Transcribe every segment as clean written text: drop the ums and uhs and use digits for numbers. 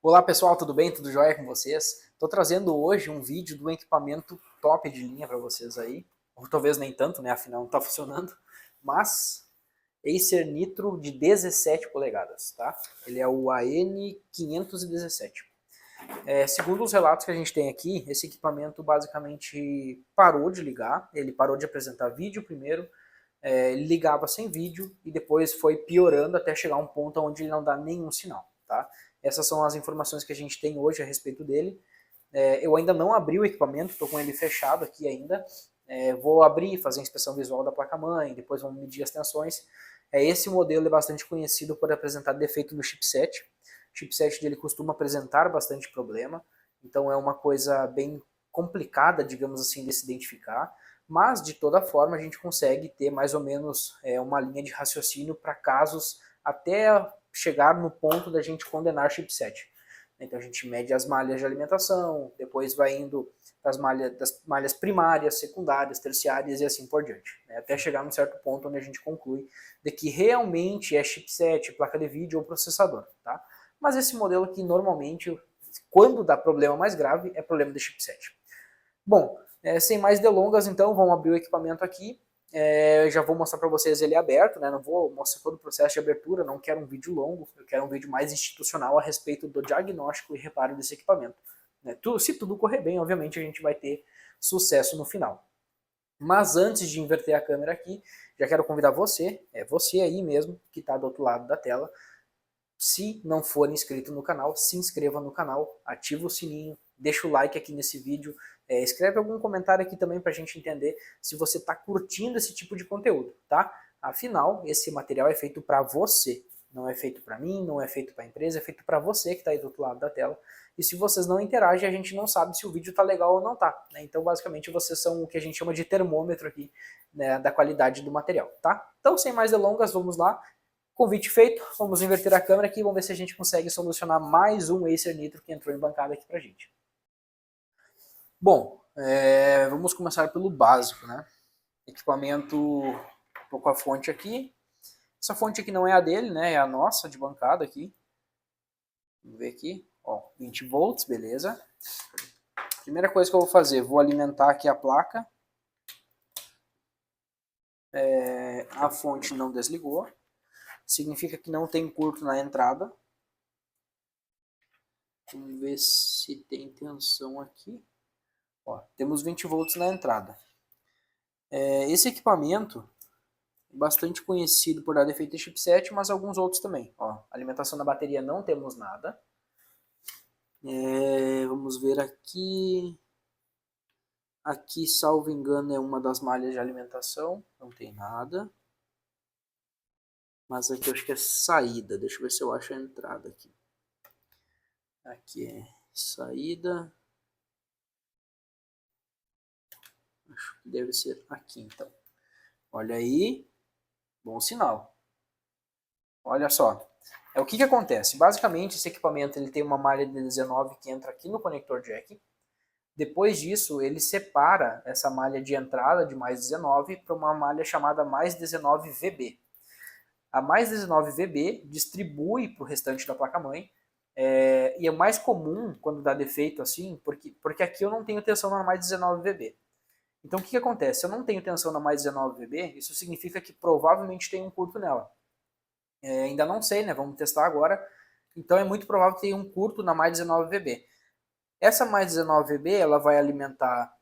Olá pessoal, tudo bem? Tudo jóia com vocês? Estou trazendo hoje um vídeo de um equipamento top de linha para vocês aí, ou talvez nem tanto, né? Afinal não está funcionando, mas Acer Nitro de 17 polegadas, tá? Ele é o AN517. Segundo os relatos que a gente tem aqui, esse equipamento basicamente parou de ligar, ele parou de apresentar vídeo primeiro, ele ligava sem vídeo e depois foi piorando até chegar a um ponto onde ele não dá nenhum sinal, tá? Essas são as informações que a gente tem hoje a respeito dele. Eu ainda não abri o equipamento, estou com ele fechado aqui ainda. Vou abrir, fazer a inspeção visual da placa-mãe, depois vamos medir as tensões. Esse modelo é bastante conhecido por apresentar defeito no chipset. O chipset dele costuma apresentar bastante problema, então é uma coisa bem complicada, digamos assim, de se identificar, mas de toda forma a gente consegue ter mais ou menos uma linha de raciocínio para casos até chegar no ponto da gente condenar chipset. Então a gente mede as malhas de alimentação, depois vai indo das malhas primárias, secundárias, terciárias e assim por diante, né? Até chegar num certo ponto onde a gente conclui de que realmente é chipset, placa de vídeo ou processador, tá? Mas esse modelo aqui normalmente, quando dá problema mais grave, é problema de chipset. Bom, sem mais delongas então, vamos abrir o equipamento aqui. Já vou mostrar para vocês ele aberto, né? Não vou mostrar todo o processo de abertura, não quero um vídeo longo, eu quero um vídeo mais institucional a respeito do diagnóstico e reparo desse equipamento. Se tudo correr bem, obviamente a gente vai ter sucesso no final. Mas antes de inverter a câmera aqui, já quero convidar você, você aí mesmo, que está do outro lado da tela, se não for inscrito no canal, se inscreva no canal, ativa o sininho, deixa o like aqui nesse vídeo, escreve algum comentário aqui também para a gente entender se você está curtindo esse tipo de conteúdo, tá? Afinal, esse material é feito para você, não é feito para mim, não é feito para a empresa, é feito para você que está aí do outro lado da tela. E se vocês não interagem, a gente não sabe se o vídeo está legal ou não tá, né? Então, basicamente, vocês são o que a gente chama de termômetro aqui, né, da qualidade do material, tá? Então, sem mais delongas, vamos lá. Convite feito, vamos inverter a câmera aqui e vamos ver se a gente consegue solucionar mais um Acer Nitro que entrou em bancada aqui pra gente. Bom, vamos começar pelo básico, né? Equipamento, tô com a fonte aqui. Essa fonte aqui não é a dele, né? É a nossa de bancada aqui. Vamos ver aqui. Ó, 20 volts, beleza. Primeira coisa que eu vou fazer, vou alimentar aqui a placa. A fonte não desligou. Significa que não tem curto na entrada. Vamos ver se tem tensão aqui. Ó, temos 20 volts na entrada. Esse equipamento é bastante conhecido por dar defeito de chipset, mas alguns outros também. Ó, alimentação da bateria não temos nada. Vamos ver aqui. Aqui, salvo engano, é uma das malhas de alimentação. Não tem nada. Mas aqui eu acho que é saída. Deixa eu ver se eu acho a entrada aqui. Aqui é saída. Acho que deve ser aqui então. Olha aí. Bom sinal. Olha só. O que acontece? Basicamente, esse equipamento ele tem uma malha de 19 que entra aqui no conector jack. Depois disso, ele separa essa malha de entrada de mais 19 para uma malha chamada mais 19 VB. A mais 19 VB distribui para o restante da placa-mãe, e é mais comum quando dá defeito assim, porque aqui eu não tenho tensão na mais 19 VB. Então o que acontece? Se eu não tenho tensão na mais 19 VB, isso significa que provavelmente tem um curto nela. Ainda não sei, né? Vamos testar agora. Então é muito provável que tenha um curto na mais 19 VB. Essa mais 19 VB ela vai alimentar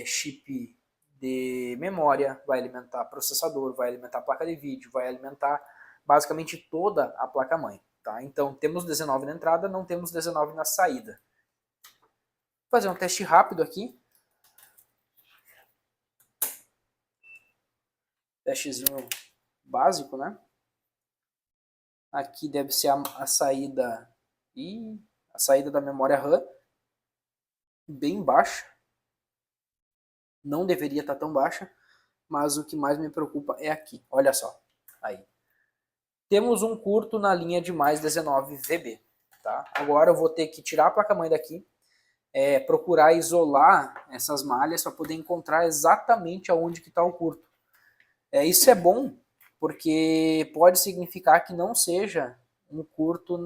chip de memória, vai alimentar processador, vai alimentar placa de vídeo, vai alimentar basicamente toda a placa-mãe. Tá? Então temos 19 na entrada, não temos 19 na saída. Vou fazer um teste rápido aqui. Testezinho básico, né? Aqui deve ser a saída a saída da memória RAM, bem baixa. Não deveria estar tão baixa, mas o que mais me preocupa é aqui. Olha só, aí. Temos um curto na linha de mais 19 VB. Tá? Agora eu vou ter que tirar a placa-mãe daqui, procurar isolar essas malhas para poder encontrar exatamente aonde que está o curto. Isso é bom, porque pode significar que não seja um curto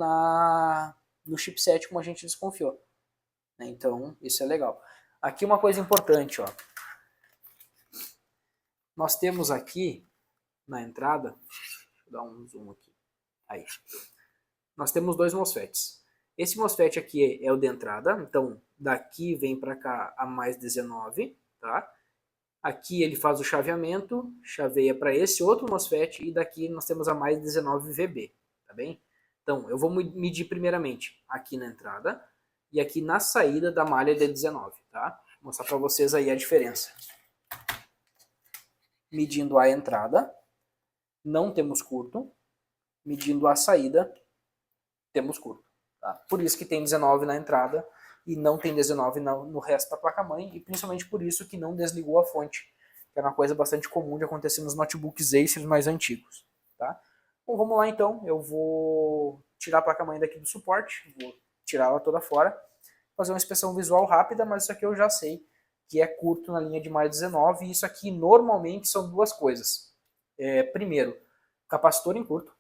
no chipset como a gente desconfiou. Então, isso é legal. Aqui uma coisa importante, ó. Nós temos aqui na entrada, deixa eu dar um zoom aqui. Aí. Nós temos dois MOSFETs. Esse MOSFET aqui é o de entrada, então daqui vem para cá a mais 19, tá? Aqui ele faz o chaveamento, chaveia para esse outro MOSFET e daqui nós temos a mais 19 VB, tá bem? Então eu vou medir primeiramente aqui na entrada e aqui na saída da malha de 19, tá? Vou mostrar para vocês aí a diferença. Medindo a entrada, não temos curto. Medindo a saída, temos curto. Tá? Por isso que tem 19 na entrada e não tem 19 no resto da placa-mãe, e principalmente por isso que não desligou a fonte, que era uma coisa bastante comum de acontecer nos notebooks Acer mais antigos. Tá? Bom, vamos lá então, eu vou tirar a placa-mãe daqui do suporte, vou tirar ela toda fora, fazer uma inspeção visual rápida, mas isso aqui eu já sei que é curto na linha de mais 19, e isso aqui normalmente são duas coisas. Primeiro, capacitor em curto.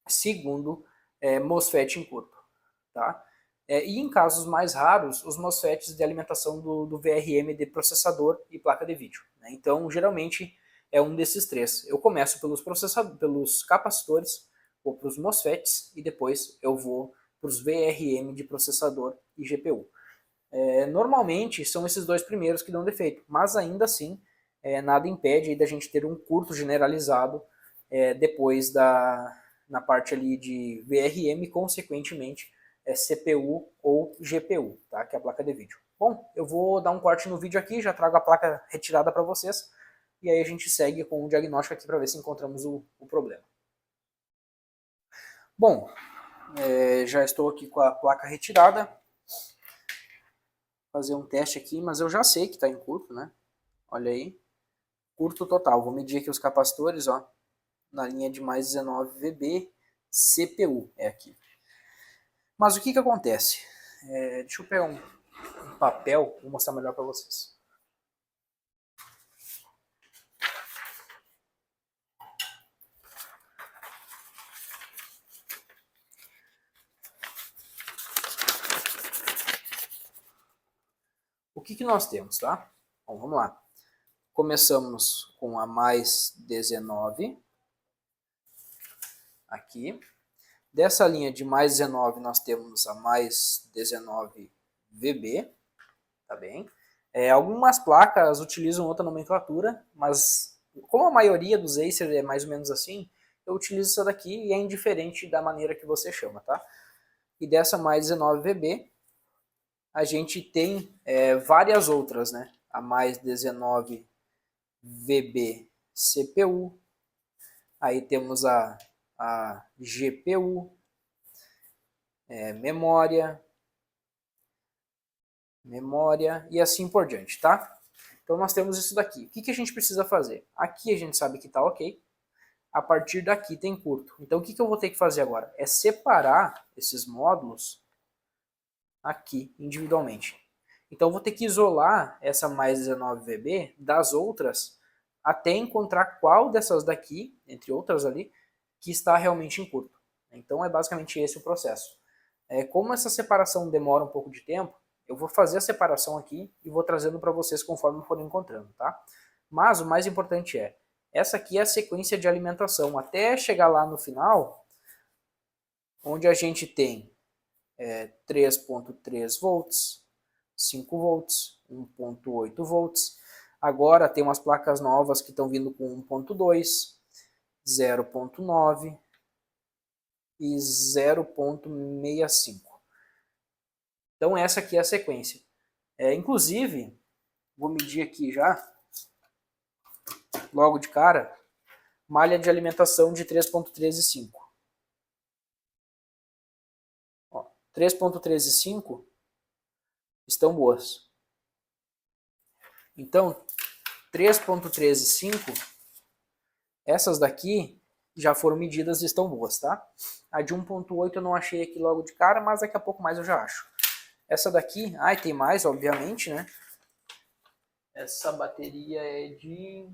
Segundo, MOSFET em curto. Tá? E em casos mais raros, os MOSFETs de alimentação do VRM de processador e placa de vídeo. Né? Então, geralmente, é um desses três. Eu começo pelos capacitores, ou para os MOSFETs, e depois eu vou para os VRM de processador e GPU. Normalmente, são esses dois primeiros que dão defeito, mas ainda assim, nada impede da gente ter um curto generalizado depois na parte ali de VRM, consequentemente, CPU ou GPU, tá? Que é a placa de vídeo. Bom, eu vou dar um corte no vídeo aqui, já trago a placa retirada para vocês, e aí a gente segue com o diagnóstico aqui para ver se encontramos o problema. Bom, já estou aqui com a placa retirada. Vou fazer um teste aqui, mas eu já sei que está em curto, né? Olha aí, curto total. Vou medir aqui os capacitores, ó, na linha de mais 19 VB, CPU é aqui. Mas o que acontece? Deixa eu pegar um papel, vou mostrar melhor para vocês. O que nós temos, tá? Bom, vamos lá. Começamos com a mais 19, aqui. Dessa linha de mais 19, nós temos a mais 19 VB, tá bem? Algumas placas utilizam outra nomenclatura, mas como a maioria dos Acer é mais ou menos assim, eu utilizo essa daqui e é indiferente da maneira que você chama, tá? E dessa mais 19 VB, a gente tem várias outras, né? A mais 19 VB CPU, aí temos a GPU, memória e assim por diante, tá? Então nós temos isso daqui. O que a gente precisa fazer? Aqui a gente sabe que tá ok. A partir daqui tem curto. Então o que eu vou ter que fazer agora? É separar esses módulos aqui individualmente. Então eu vou ter que isolar essa mais 19 VB das outras até encontrar qual dessas daqui, entre outras ali, que está realmente em curto. Então é basicamente esse o processo. Como essa separação demora um pouco de tempo, eu vou fazer a separação aqui e vou trazendo para vocês conforme for encontrando, tá? Mas o mais importante essa aqui é a sequência de alimentação, até chegar lá no final, onde a gente tem 3.3 volts, 5 volts, 1.8 volts. Agora tem umas placas novas que estão vindo com 1.2, 0.9 e 0.65. Então essa aqui é a sequência. Inclusive, vou medir aqui já, logo de cara, malha de alimentação de 3.13.5. 3.13.5 estão boas. Então, 3.13.5, essas daqui já foram medidas e estão boas, tá? A de 1.8 eu não achei aqui logo de cara, mas daqui a pouco mais eu já acho. Essa daqui, tem mais, obviamente, né? Essa bateria é de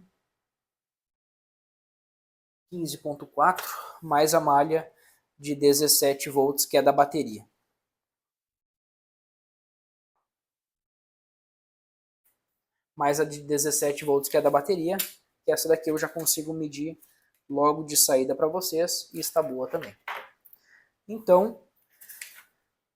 15.4, mais a malha de 17 volts, que é da bateria. mais a de 17 volts que é da bateria, que essa daqui eu já consigo medir logo de saída para vocês e está boa também. Então,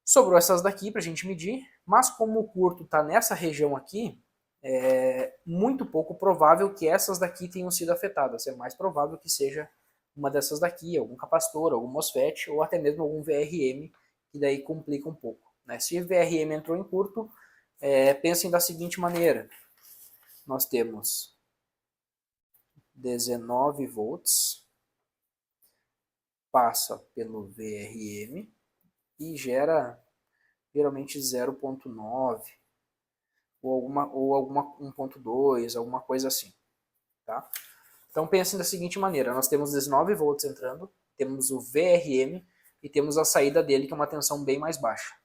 sobrou essas daqui para a gente medir, mas como o curto está nessa região aqui, é muito pouco provável que essas daqui tenham sido afetadas. É mais provável que seja uma dessas daqui, algum capacitor, algum MOSFET, ou até mesmo algum VRM, que daí complica um pouco. Né? Se o VRM entrou em curto, pensem da seguinte maneira. Nós temos 19 volts, passa pelo VRM e gera geralmente 0.9 ou alguma 1.2, alguma coisa assim. Tá? Então pensem da seguinte maneira, nós temos 19 volts entrando, temos o VRM e temos a saída dele, que é uma tensão bem mais baixa.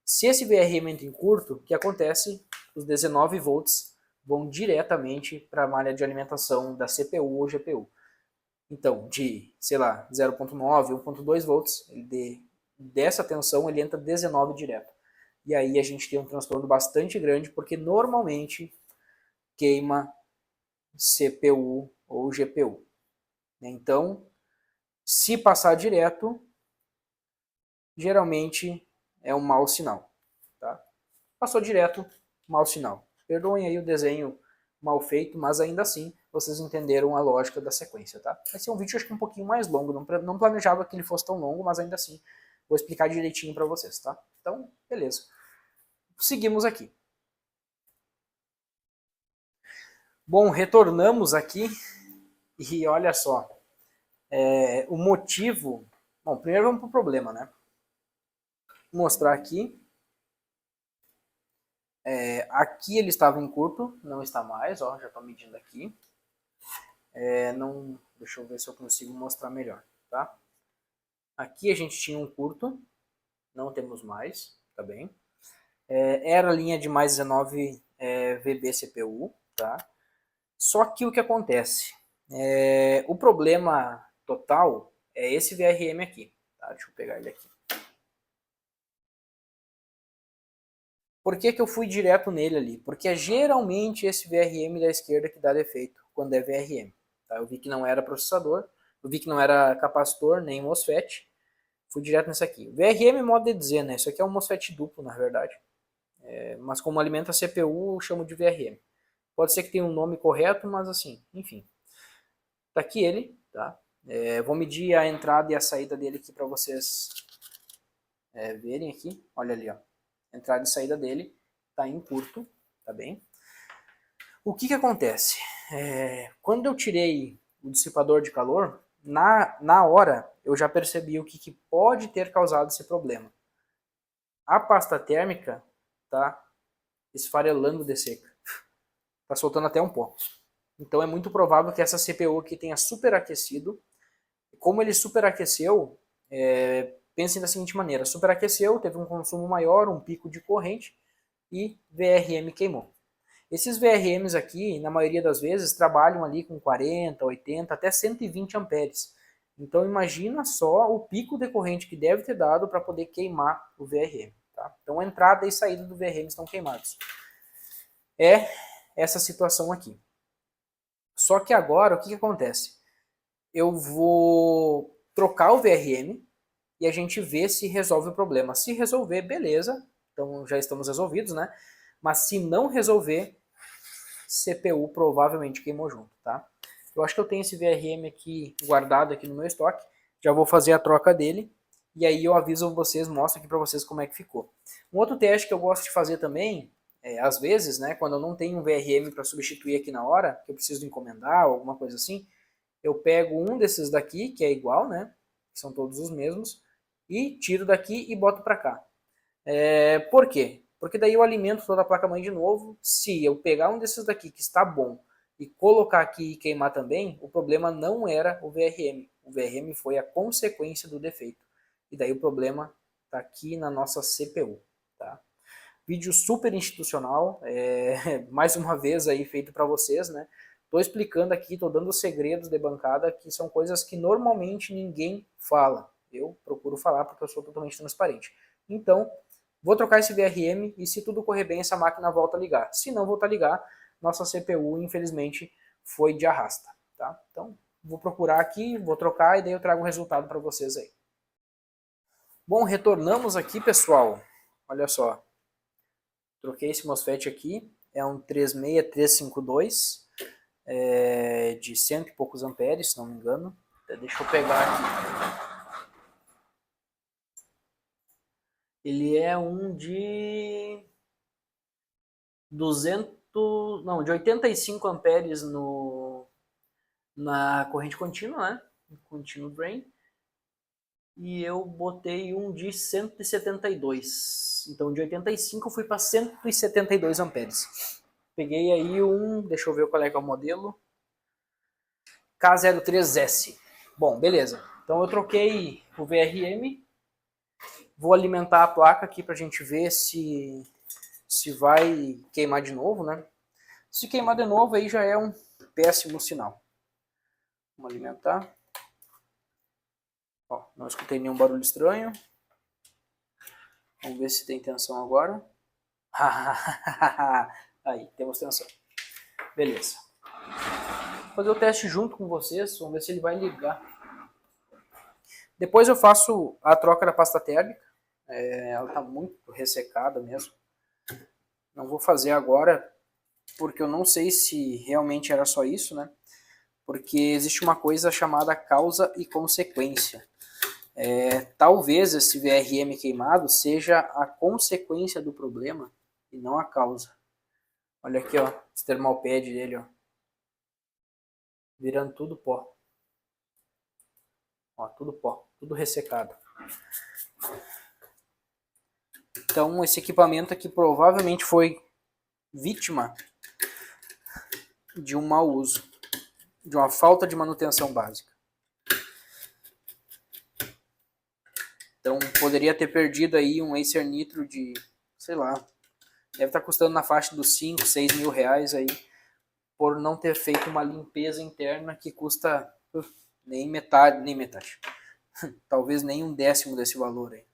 Se esse VRM entra em curto, o que acontece? Os 19 volts vão diretamente para a malha de alimentação da CPU ou GPU. Então, de, sei lá, 0.9, 1.2 volts, dessa tensão ele entra 19 direto. E aí a gente tem um transtorno bastante grande, porque normalmente queima CPU ou GPU. Então, se passar direto, geralmente é um mau sinal. Tá? Passou direto, mau sinal. Perdoem aí o desenho mal feito, mas ainda assim vocês entenderam a lógica da sequência. Tá? Vai ser um vídeo acho que um pouquinho mais longo, não planejava que ele fosse tão longo, mas ainda assim vou explicar direitinho para vocês. Tá? Então, beleza. Seguimos aqui. Bom, retornamos aqui e olha só. O motivo... Bom, primeiro vamos para o problema, né? Vou mostrar aqui. Aqui ele estava em curto, não está mais, ó, já estou medindo aqui. Deixa eu ver se eu consigo mostrar melhor, tá? Aqui a gente tinha um curto, não temos mais, tá bem? Era a linha de mais 19 VB CPU, tá? Só que o que acontece? O problema total é esse VRM aqui, tá? Deixa eu pegar ele aqui. Por que eu fui direto nele ali? Porque é geralmente esse VRM da esquerda que dá defeito, quando é VRM. Tá? Eu vi que não era processador, eu vi que não era capacitor, nem MOSFET. Fui direto nesse aqui. VRM, modo de dizer, né? Isso aqui é um MOSFET duplo, na verdade. Mas como alimenta a CPU, eu chamo de VRM. Pode ser que tenha um nome correto, mas assim, enfim. Tá aqui ele, tá? Vou medir a entrada e a saída dele aqui para vocês verem aqui. Olha ali, ó. Entrada e saída dele está em curto, tá bem? O que acontece? Quando eu tirei o dissipador de calor, na hora eu já percebi o que pode ter causado esse problema. A pasta térmica tá esfarelando de seca. Tá soltando até um pó. Então é muito provável que essa CPU aqui tenha superaquecido. Como ele superaqueceu, pensem da seguinte maneira, superaqueceu, teve um consumo maior, um pico de corrente e VRM queimou. Esses VRMs aqui, na maioria das vezes, trabalham ali com 40, 80, até 120 amperes. Então imagina só o pico de corrente que deve ter dado para poder queimar o VRM. Tá? Então a entrada e saída do VRM estão queimados. É essa situação aqui. Só que agora o que acontece? Eu vou trocar o VRM e a gente vê se resolve o problema. Se resolver, beleza, então já estamos resolvidos, né? Mas se não resolver, CPU provavelmente queimou junto, tá? Eu acho que eu tenho esse VRM aqui guardado aqui no meu estoque, já vou fazer a troca dele e aí eu aviso vocês, mostro aqui para vocês como é que ficou. Um outro teste que eu gosto de fazer também, às vezes, né, quando eu não tenho um VRM para substituir aqui na hora, que eu preciso encomendar ou alguma coisa assim, eu pego um desses daqui, que é igual, né, que são todos os mesmos, e tiro daqui e boto para cá. Por quê? Porque daí eu alimento toda a placa-mãe de novo. Se eu pegar um desses daqui que está bom e colocar aqui e queimar também, o problema não era o VRM. O VRM foi a consequência do defeito. E daí o problema está aqui na nossa CPU. Tá? Vídeo super institucional, mais uma vez aí feito para vocês, né? Estou explicando aqui, estou dando segredos de bancada, que são coisas que normalmente ninguém fala. Eu procuro falar porque eu sou totalmente transparente. Então, vou trocar esse VRM e se tudo correr bem, essa máquina volta a ligar. Se não voltar a ligar, nossa CPU, infelizmente, foi de arrasta. Tá? Então, vou procurar aqui, vou trocar e daí eu trago o resultado para vocês aí. Bom, retornamos aqui, pessoal. Olha só. Troquei esse MOSFET aqui. É um 36352 de cento e poucos amperes, se não me engano. Deixa eu pegar aqui. Ele é um de 200, não, de 85 amperes na corrente contínua, né? Contínuo drain. E eu botei um de 172. Então de 85 eu fui para 172 amperes. Peguei aí deixa eu ver qual é que é o modelo. K03S. Bom, beleza. Então eu troquei o VRM. Vou alimentar a placa aqui pra gente ver se vai queimar de novo, né? Se queimar de novo aí já é um péssimo sinal. Vamos alimentar. Ó, não escutei nenhum barulho estranho. Vamos ver se tem tensão agora. Aí, temos tensão. Beleza. Vou fazer o teste junto com vocês. Vamos ver se ele vai ligar. Depois eu faço a troca da pasta térmica. Ela está muito ressecada mesmo. Não vou fazer agora, porque eu não sei se realmente era só isso, né? Porque existe uma coisa chamada causa e consequência. Talvez esse VRM queimado seja a consequência do problema e não a causa. Olha aqui, ó, esse thermalpad dele, ó, virando tudo pó. Ó, tudo pó, tudo ressecado. Então esse equipamento aqui provavelmente foi vítima de um mau uso, de uma falta de manutenção básica. Então poderia ter perdido aí um Acer Nitro de, sei lá, deve estar custando na faixa dos 5, 6 mil reais aí, por não ter feito uma limpeza interna que custa nem metade, talvez nem um décimo desse valor aí.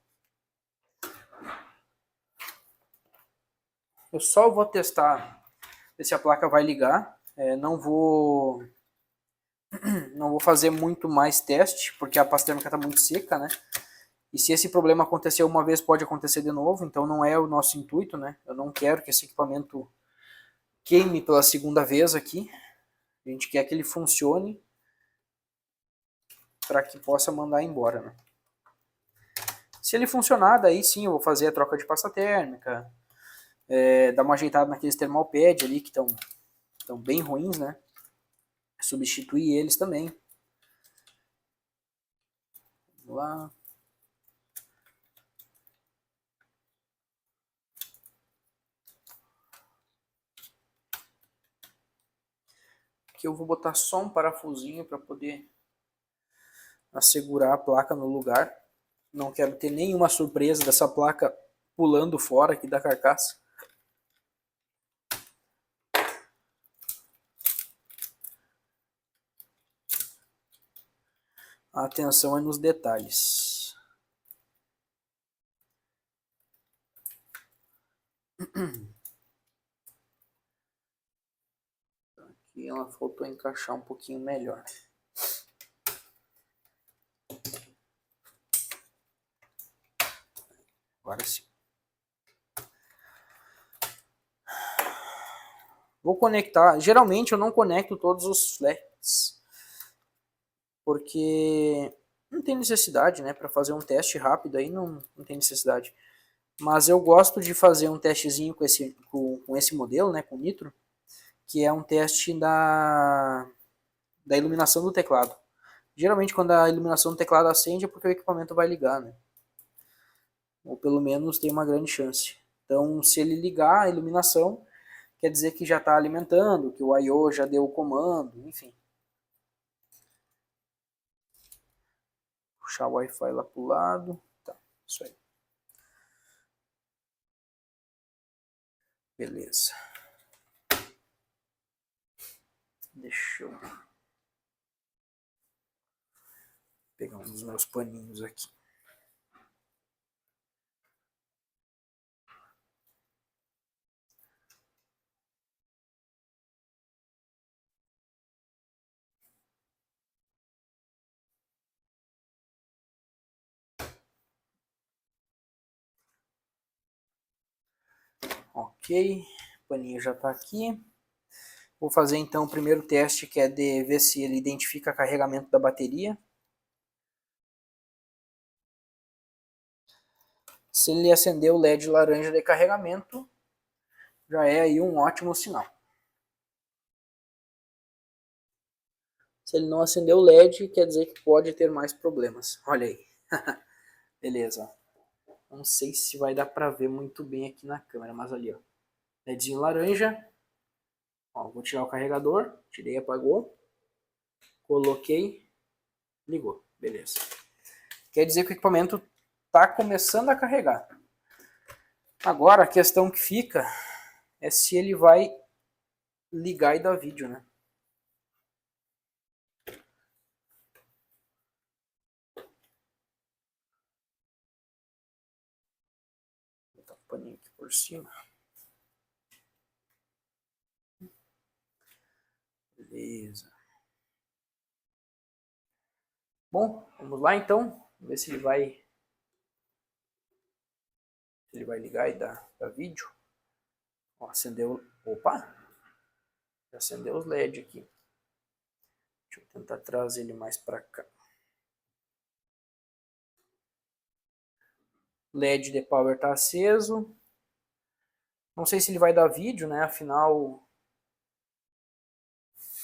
Eu só vou testar ver se a placa vai ligar, não vou fazer muito mais teste, porque a pasta térmica está muito seca, né? E se esse problema aconteceu uma vez, pode acontecer de novo, então não é o nosso intuito, né? Eu não quero que esse equipamento queime pela segunda vez aqui. A gente quer que ele funcione para que possa mandar embora, né? Se ele funcionar, daí sim eu vou fazer a troca de pasta térmica, dar uma ajeitada naqueles thermalpad ali que estão bem ruins, né? Substituir eles também. Vamos lá. Aqui eu vou botar só um parafusinho para poder assegurar a placa no lugar. Não quero ter nenhuma surpresa dessa placa pulando fora aqui da carcaça. A atenção é nos detalhes. Aqui ela faltou encaixar um pouquinho melhor. Agora sim. Vou conectar. Geralmente eu não conecto todos os flats, porque não tem necessidade, né? Para fazer um teste rápido aí não tem necessidade. Mas eu gosto de fazer um testezinho com esse modelo, né? Com Nitro, que é um teste da iluminação do teclado. Geralmente quando a iluminação do teclado acende é porque o equipamento vai ligar, né? Ou pelo menos tem uma grande chance. Então, se ele ligar a iluminação, quer dizer que já está alimentando, que o I/O já deu o comando, enfim. Puxar o Wi-Fi lá pro lado. Tá, isso aí. Beleza. Deixa eu pegar um dos meus paninhos aqui. Ok, o paninho já está aqui. Vou fazer então o primeiro teste, que é de ver se ele identifica carregamento da bateria. Se ele acender o LED laranja de carregamento, já é aí um ótimo sinal. Se ele não acender o LED, quer dizer que pode ter mais problemas. Olha aí. Beleza. Não sei se vai dar para ver muito bem aqui na câmera, mas ali, ó. LEDzinho laranja. Ó, vou tirar o carregador. Tirei, apagou. Coloquei. Ligou. Beleza. Quer dizer que o equipamento está começando a carregar. Agora a questão que fica é se ele vai ligar e dar vídeo, né? Vou botar um paninho aqui por cima. Beleza. Bom, vamos lá então. Vamos ver se ele vai ligar e dar vídeo. Ó, acendeu. Opa! Já acendeu os LED aqui. Deixa eu tentar trazer ele mais para cá. LED de power está aceso. Não sei se ele vai dar vídeo, né? Afinal,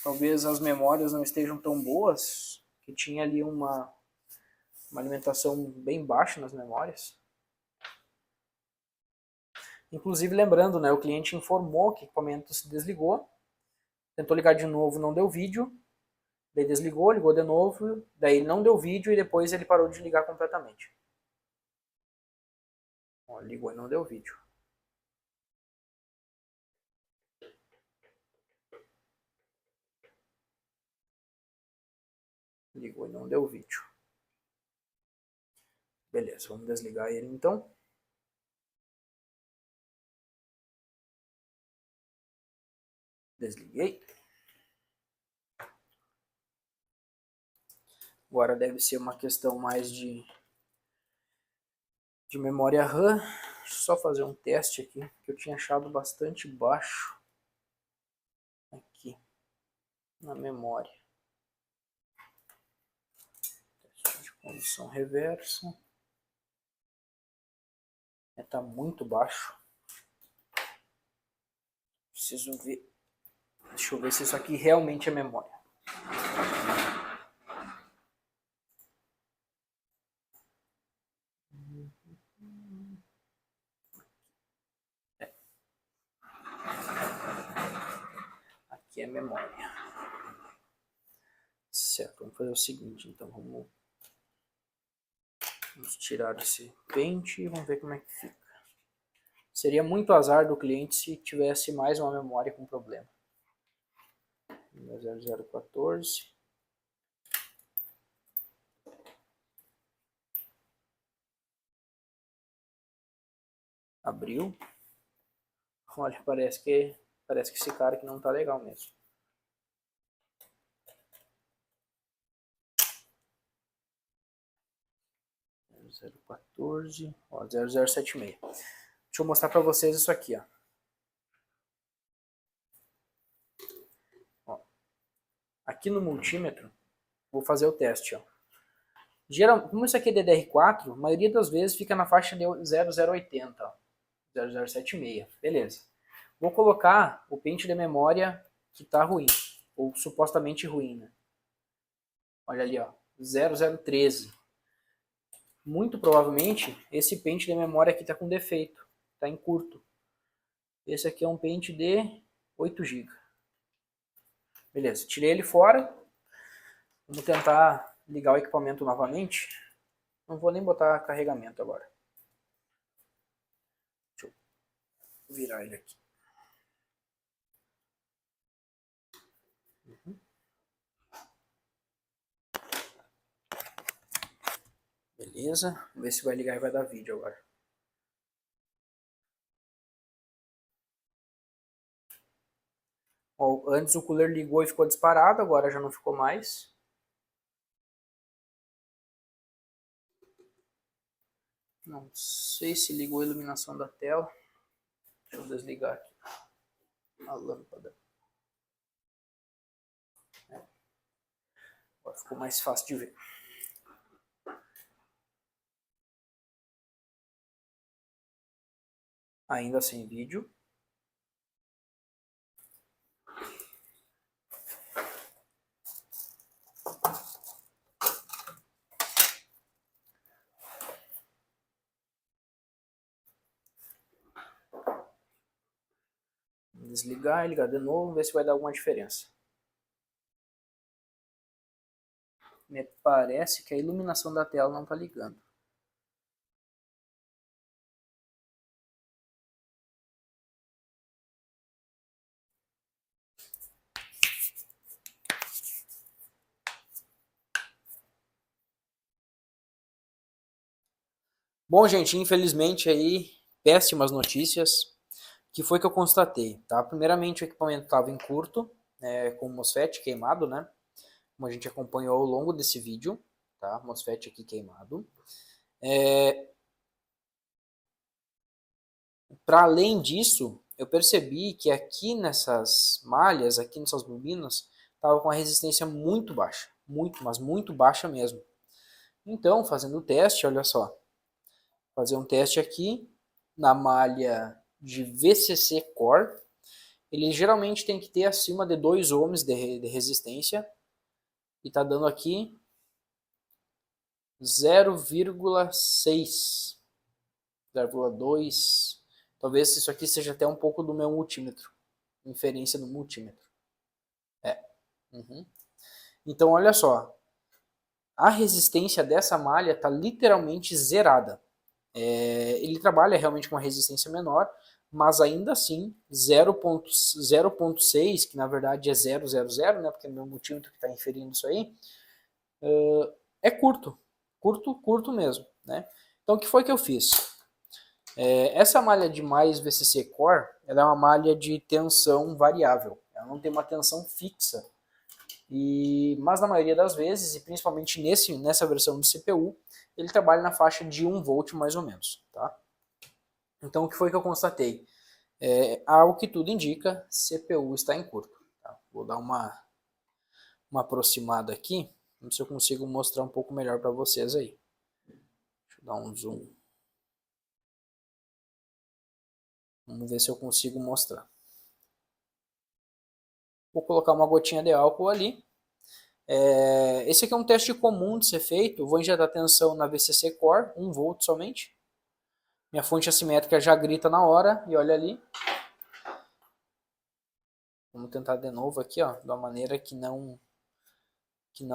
talvez as memórias não estejam tão boas. Que tinha ali uma alimentação bem baixa nas memórias. Inclusive, lembrando, né, o cliente informou que o equipamento se desligou, tentou ligar de novo, não deu vídeo, daí desligou, ligou de novo, daí não deu vídeo e depois ele parou de ligar completamente. Ó, ligou e não deu vídeo. Ligou e não deu vídeo. Beleza, vamos desligar ele então. Desliguei. Agora deve ser uma questão mais de memória RAM. Deixa eu só fazer um teste aqui, que eu tinha achado bastante baixo aqui na memória. Teste de condição reversa. Está muito baixo. Preciso ver. Deixa eu ver se isso aqui realmente é memória. Aqui é memória. Certo, vamos fazer o seguinte, então vamos tirar esse pente e vamos ver como é que fica. Seria muito azar do cliente se tivesse mais uma memória com problema. 0014. Abriu. Olha, parece que esse cara aqui não tá legal mesmo. Zero 14, ó, 0076. Deixa eu mostrar para vocês isso aqui, ó. Aqui no multímetro, vou fazer o teste, ó. Como isso aqui é DDR4, a maioria das vezes fica na faixa de 0080, ó. 0076, beleza. Vou colocar o pente de memória que está ruim, ou supostamente ruim, né? Olha ali, ó, 0013. Muito provavelmente esse pente de memória aqui está com defeito, está em curto. Esse aqui é um pente de 8 GB. Beleza, tirei ele fora. Vamos tentar ligar o equipamento novamente. Não vou nem botar carregamento agora. Deixa eu virar ele aqui. Beleza, vamos ver se vai ligar e vai dar vídeo agora. Ó, antes o cooler ligou e ficou disparado, agora já não ficou mais. Não sei se ligou a iluminação da tela. Deixa eu desligar aqui a lâmpada. Agora ficou mais fácil de ver. Ainda sem vídeo. Desligar e ligar de novo, ver se vai dar alguma diferença. Me parece que a iluminação da tela não está ligando. Bom, gente, infelizmente aí, péssimas notícias. Que foi que eu constatei, tá? Primeiramente, o equipamento estava em curto, com o MOSFET queimado, né? Como a gente acompanhou ao longo desse vídeo, tá? MOSFET aqui queimado. Para além disso, eu percebi que aqui nessas malhas, aqui nessas bobinas, estava com a resistência muito baixa. Muito, mas muito baixa mesmo. Então, fazendo o teste, olha só. Fazer um teste aqui na malha de VCC Core. Ele geralmente tem que ter acima de 2 ohms de resistência. E está dando aqui 0,6. 0,2. Talvez isso aqui seja até um pouco do meu multímetro. Inferência do multímetro. Uhum. Então, olha só. A resistência dessa malha está literalmente zerada. Ele trabalha realmente com uma resistência menor, mas ainda assim 0.6, que na verdade é 000, né, porque é o meu multímetro que está inferindo isso aí, é curto mesmo, né? Então o que foi que eu fiz? Essa malha de mais VCC Core, ela é uma malha de tensão variável, ela não tem uma tensão fixa, mas na maioria das vezes, e principalmente nessa versão do CPU, ele trabalha na faixa de 1 volt mais ou menos, tá? Então o que foi que eu constatei? Ao que tudo indica, CPU está em curto. Tá? Vou dar uma aproximada aqui, ver se eu consigo mostrar um pouco melhor para vocês aí. Deixa eu dar um zoom. Vamos ver se eu consigo mostrar. Vou colocar uma gotinha de álcool ali. Esse aqui é um teste comum de ser feito. Vou injetar tensão na VCC Core, 1 volt somente. Minha fonte assimétrica já grita na hora, e olha ali. Vamos tentar de novo aqui, ó, de uma maneira que não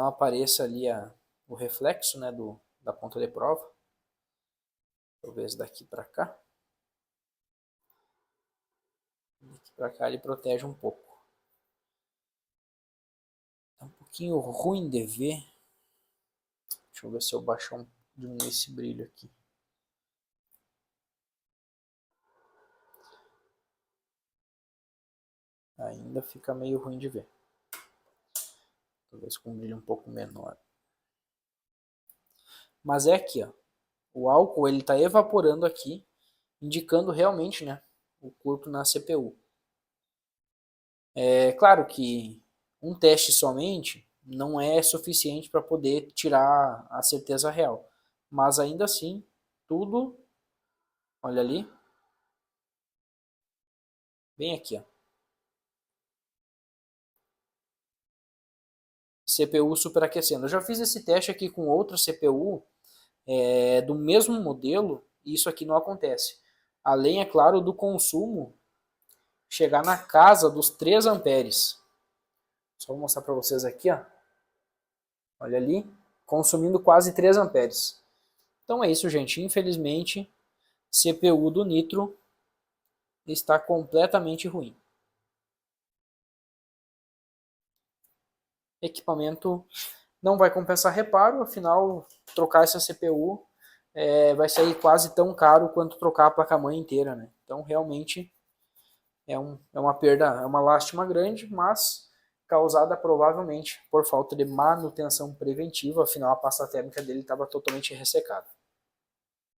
apareça ali o reflexo, né, da ponta de prova. Talvez daqui para cá. Daqui para cá ele protege um pouco. Tá um pouquinho ruim de ver. Deixa eu ver se eu baixo diminuir esse brilho aqui. Ainda fica meio ruim de ver. Talvez com um brilho um pouco menor. Mas é aqui, ó. O álcool ele está evaporando aqui, indicando realmente, né, o curto na CPU. É claro que um teste somente não é suficiente para poder tirar a certeza real. Mas ainda assim, tudo, olha ali, bem aqui, ó. CPU superaquecendo. Eu já fiz esse teste aqui com outra CPU do mesmo modelo e isso aqui não acontece. Além, é claro, do consumo chegar na casa dos 3 amperes. Só vou mostrar para vocês aqui, ó. Olha ali, consumindo quase 3 amperes. Então é isso, gente. Infelizmente, CPU do Nitro está completamente ruim. Equipamento não vai compensar reparo, afinal, trocar essa CPU vai sair quase tão caro quanto trocar a placa-mãe inteira, né? Então, realmente, é uma perda, é uma lástima grande, mas causada provavelmente por falta de manutenção preventiva, afinal a pasta térmica dele estava totalmente ressecada.